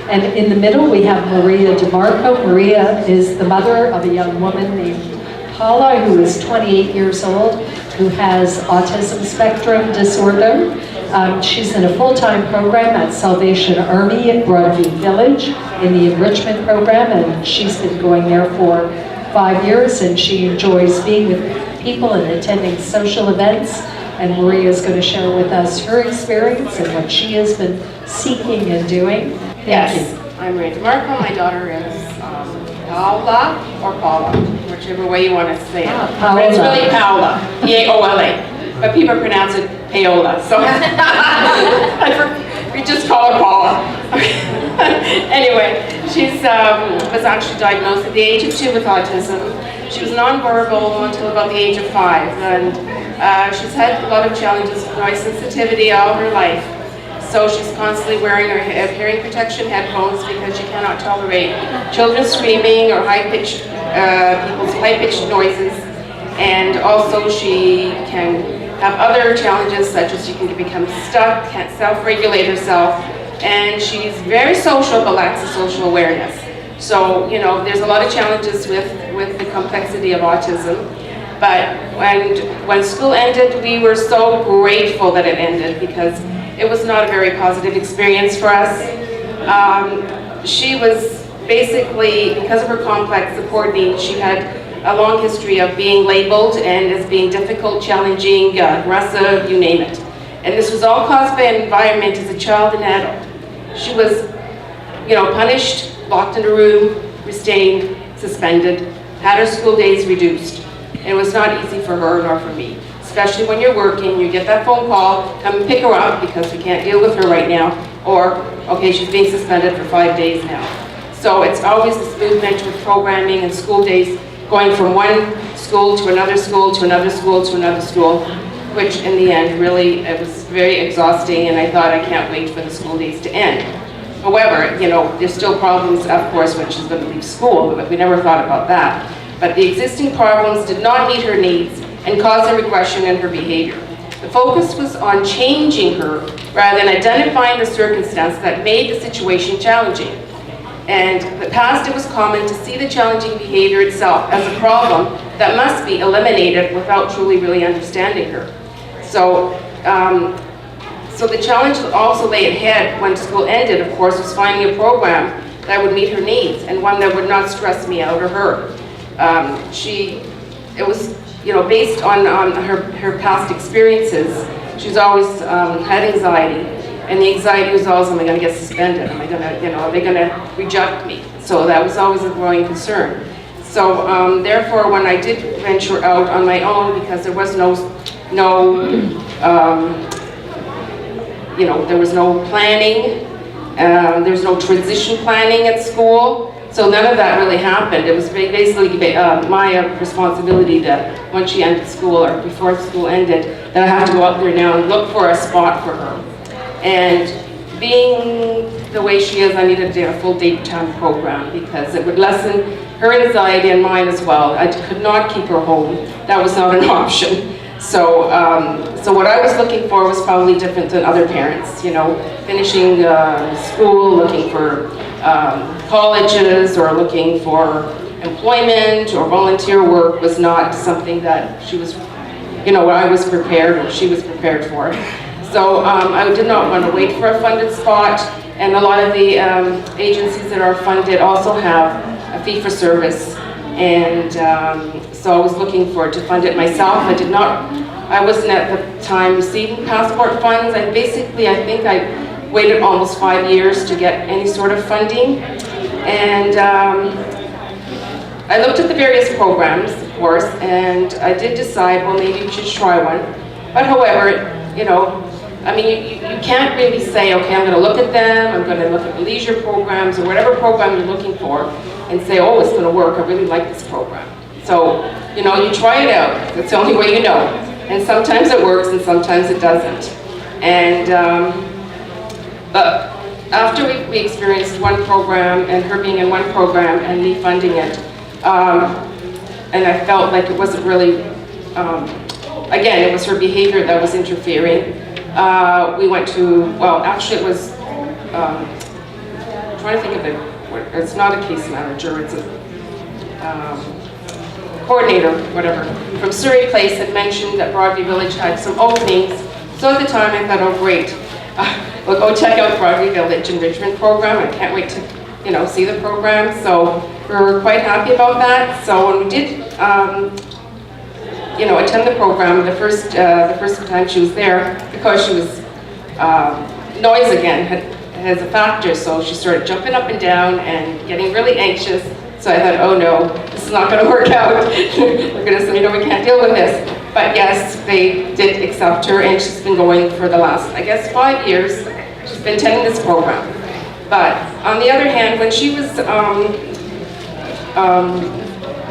And in the middle, we have Maria DiMarco. Maria is the mother of a young woman named Paula, who is 28 years old, who has autism spectrum disorder. She's in a full-time program at Salvation Army at Broadview Village in the Enrichment program, and she's been going there for 5 years, and she enjoys being with people and attending social events. And Maria is going to share with us her experience and what she has been seeking and doing. Thank you. I'm Maria DeMarco. My daughter is Paula or Paula, whichever way you want to say it. Paula. But it's really Paula, P-A-O-L-A. But people pronounce it Paola, so we just call her Paula. Anyway, she's was actually diagnosed at the age of 2 with autism. She was nonverbal until about the age of 5, and she's had a lot of challenges with noise sensitivity all her life. So she's constantly wearing her hearing protection headphones because she cannot tolerate children screaming or high-pitched, people's high-pitched noises. And also she can have other challenges such as she can become stuck, can't self-regulate herself, and she's very social but lacks a social awareness. So, you know, there's a lot of challenges with the complexity of autism. But when school ended, we were so grateful that it ended because it was not a very positive experience for us. She was basically, because of her complex support needs, she had a long history of being labeled and as being difficult, challenging, aggressive, you name it. And this was all caused by an environment as a child and adult. She was, you know, punished, locked in a room, restrained, suspended, had her school days reduced. And it was not easy for her nor for me. Especially when you're working, you get that phone call, come and pick her up because we can't deal with her right now, or, okay, she's being suspended for 5 days now. So it's always this movement with programming and school days, going from one school to another school to another school to another school, which in the end really, it was very exhausting, and I thought I can't wait for the school days to end. However, you know, there's still problems, of course, when she's going to leave school, but we never thought about that. But the existing problems did not meet her needs and caused a regression in her behavior. The focus was on changing her rather than identifying the circumstance that made the situation challenging. And in the past, it was common to see the challenging behavior itself as a problem that must be eliminated without truly really understanding her. So, so the challenge also lay ahead when school ended, of course, was finding a program that would meet her needs and one that would not stress me out or her. It was, you know, based on her past experiences. She's always had anxiety. And the anxiety was always, am I going to get suspended? Am I going to, you know, are they going to reject me? So that was always a growing concern. So therefore, when I did venture out on my own, because there was you know, there was no planning, there was no transition planning at school. So none of that really happened. It was basically my responsibility that once she ended school or before school ended, that I have to go out there now and look for a spot for her. And being the way she is, I needed to do a full daytime program because it would lessen her anxiety and mine as well. I could not keep her home. That was not an option. So, so what I was looking for was probably different than other parents. You know, finishing school, looking for colleges, or looking for employment or volunteer work was not something that she was, you know, I was prepared or she was prepared for. So I did not want to wait for a funded spot, and a lot of the agencies that are funded also have a fee-for-service, and so I was looking to fund it myself. I wasn't at the time receiving passport funds. I think I waited almost 5 years to get any sort of funding, and I looked at the various programs, of course, and I did decide, well, maybe we should try one. But however, you know, I mean, you can't really say, okay, I'm going to look at them, I'm going to look at the leisure programs or whatever program you're looking for and say, oh, it's going to work, I really like this program. So, you know, you try it out. That's the only way you know. And sometimes it works and sometimes it doesn't. And, but after we experienced one program and her being in one program and me funding it, and I felt like it wasn't really, again, it was her behavior that was interfering. We went to, well, actually it was trying to think of it. It's not a case manager, it's a coordinator, whatever, from Surrey Place had mentioned that Broadview Village had some openings. So at the time I thought, oh great, we'll go check out Broadview Village Enrichment program. I can't wait to, see the program. So we were quite happy about that. So when we did, attend the program, the first time she was there, because she was noise again has a factor. So she started jumping up and down and getting really anxious. So I thought, oh no, this is not going to work out. We're going to say, we can't deal with this. But yes, they did accept her, and she's been going for the last, I guess, 5 years. She's been attending this program. But on the other hand, when she was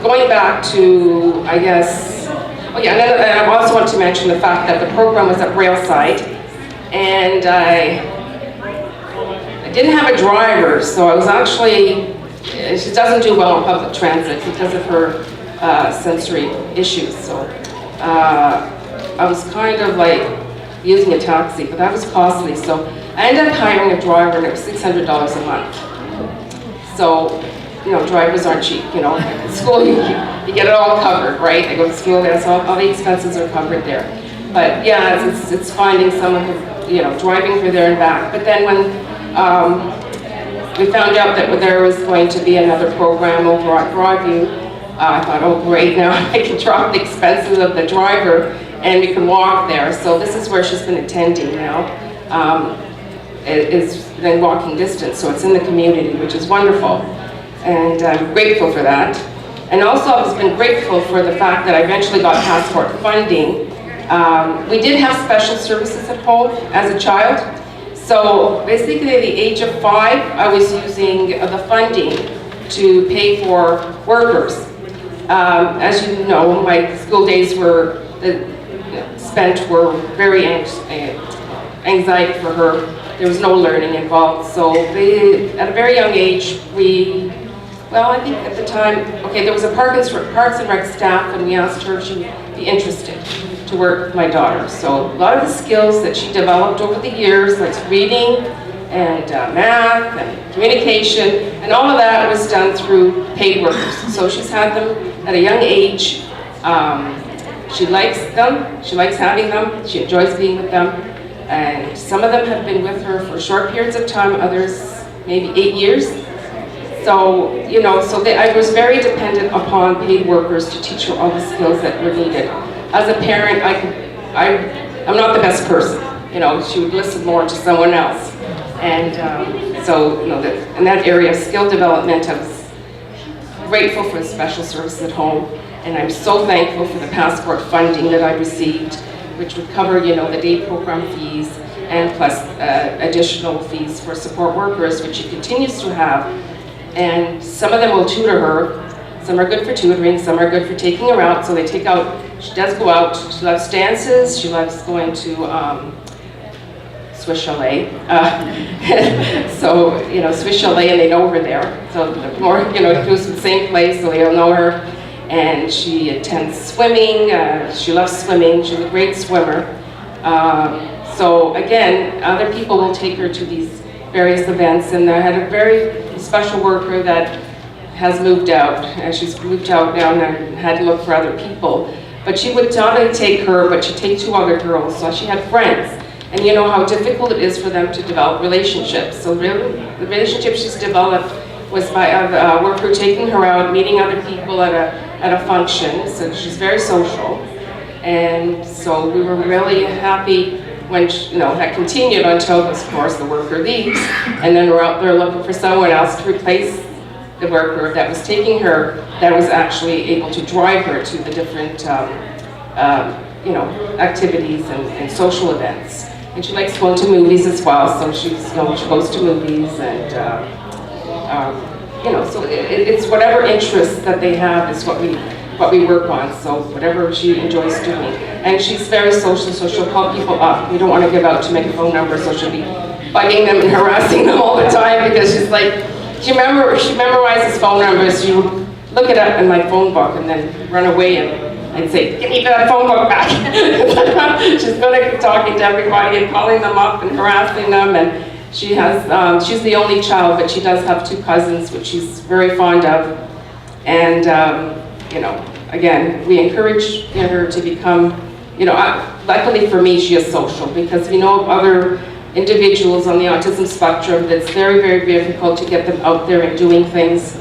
going back to, I guess, and I also want to mention the fact that the program was at Railside, and I didn't have a driver, so I was actually. She doesn't do well on public transit because of her sensory issues. So I was kind of like using a taxi, but that was costly. So I ended up hiring a driver, and it was $600 a month. So, drivers aren't cheap. At school you get it all covered, right? I go to school, that's all the expenses are covered there. But yeah, it's finding someone who, driving her there and back. But then when we found out that there was going to be another program over at Broadview, I thought, oh great, now I can drop the expenses of the driver and we can walk there. So this is where she's been attending now. It is within walking distance, so it's in the community, which is wonderful. And I'm grateful for that. And also I've been grateful for the fact that I eventually got passport funding. We did have special services at home as a child. So basically at the age of 5, I was using the funding to pay for workers. As you know, my school days were very anxiety for her. There was no learning involved. So at a very young age, I think at the time, there was a Parks and Rec staff, and we asked her if she would be interested to work with my daughter. So a lot of the skills that she developed over the years, like reading and math and communication, and all of that was done through paid workers. So she's had them at a young age. She likes them, she likes having them, she enjoys being with them. And some of them have been with her for short periods of time, others maybe 8 years. So, I was very dependent upon paid workers to teach her all the skills that were needed. As a parent, I'm not the best person. She would listen more to someone else. And in that area of skill development, I was grateful for the special services at home. And I'm so thankful for the passport funding that I received, which would cover, the day program fees and plus additional fees for support workers, which she continues to have. And some of them will tutor her. Some are good for tutoring, some are good for taking her out. So they take out, she does go out, she loves dances, she loves going to Swiss Chalet. Swiss Chalet, and they know her there. So the more, goes to the same place, so they'll know her. And she attends swimming, she loves swimming, she's a great swimmer. So again, other people will take her to these various events, and I had a very special worker that has moved out, and she's moved out now and I had to look for other people. But she would not only take her, but she'd take 2 other girls, so she had friends. And you know how difficult it is for them to develop relationships. So really, the relationship she's developed was by a worker taking her out, meeting other people at a function, so she's very social. And so we were really happy when that continued until, of course, the worker leaves, and then we're out there looking for someone else to replace the worker that was taking her, that was actually able to drive her to the different, activities and social events. And she likes going to movies as well, so she goes to movies, and so it's whatever interests that they have is what we work on, so whatever she enjoys doing. And she's very social, so she'll call people up. We don't want to give out to make a phone number, so she'll be bugging them and harassing them all the time, because she's like, she memorizes phone numbers. She would look it up in my phone book and then run away and say, give me that phone book back. She's good at talking to everybody and calling them up and harassing them, She has, she's the only child, but she does have 2 cousins, which she's very fond of. And, you know, again, we encourage her to become, you know, luckily for me, she is social, because we know of other individuals on the autism spectrum that's very, very difficult to get them out there and doing things.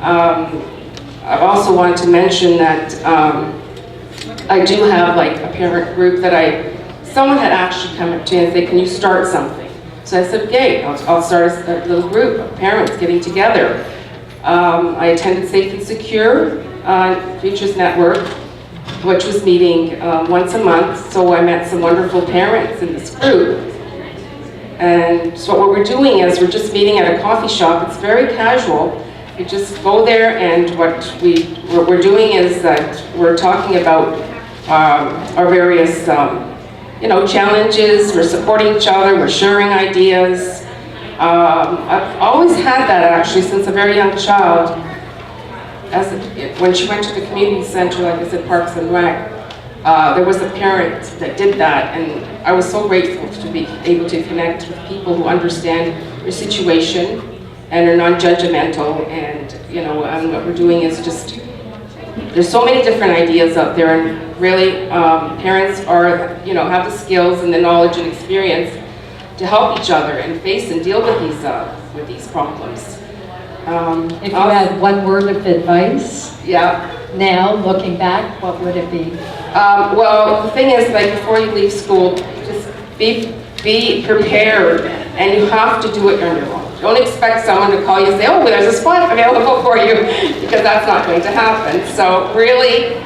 I also wanted to mention that I do have like a parent group that someone had actually come up to me and say, can you start something? So I said, okay, I'll start a little group of parents getting together. I attended Safe and Secure Futures Network, which was meeting once a month, so I met some wonderful parents in this group. And so what we're doing is we're just meeting at a coffee shop. It's very casual. We just go there, and what we're doing is that we're talking about our various you know, challenges. We're supporting each other, we're sharing ideas. I've always had that actually since a very young child. When she went to the community center, like I said, Parks and Rec, there was a parent that did that, and I was so grateful to be able to connect with people who understand your situation and are non-judgmental. And you know, what we're doing is just, there's so many different ideas out there, and really parents are, you know, have the skills and the knowledge and experience to help each other and face and deal with these problems. If you had one word of advice, yeah. Now looking back, what would it be? Well, the thing is, like, before you leave school, just be prepared, and you have to do it on your own. Don't expect someone to call you and say, oh, there's a spot available for you, because that's not going to happen. So really,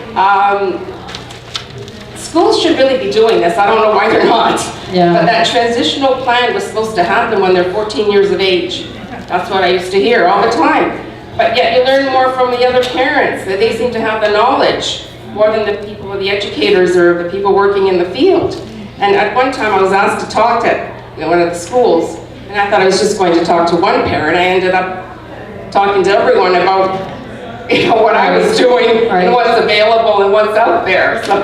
schools should really be doing this. I don't know why they're not. Yeah. But that transitional plan was supposed to happen when they're 14 years of age. That's what I used to hear all the time. But yet you learn more from the other parents, that they seem to have the knowledge more than the people, the educators or the people working in the field. And at one time I was asked to talk to one of the schools, and I thought I was just going to talk to one parent. I ended up talking to everyone about what I was doing and what's available and what's out there. So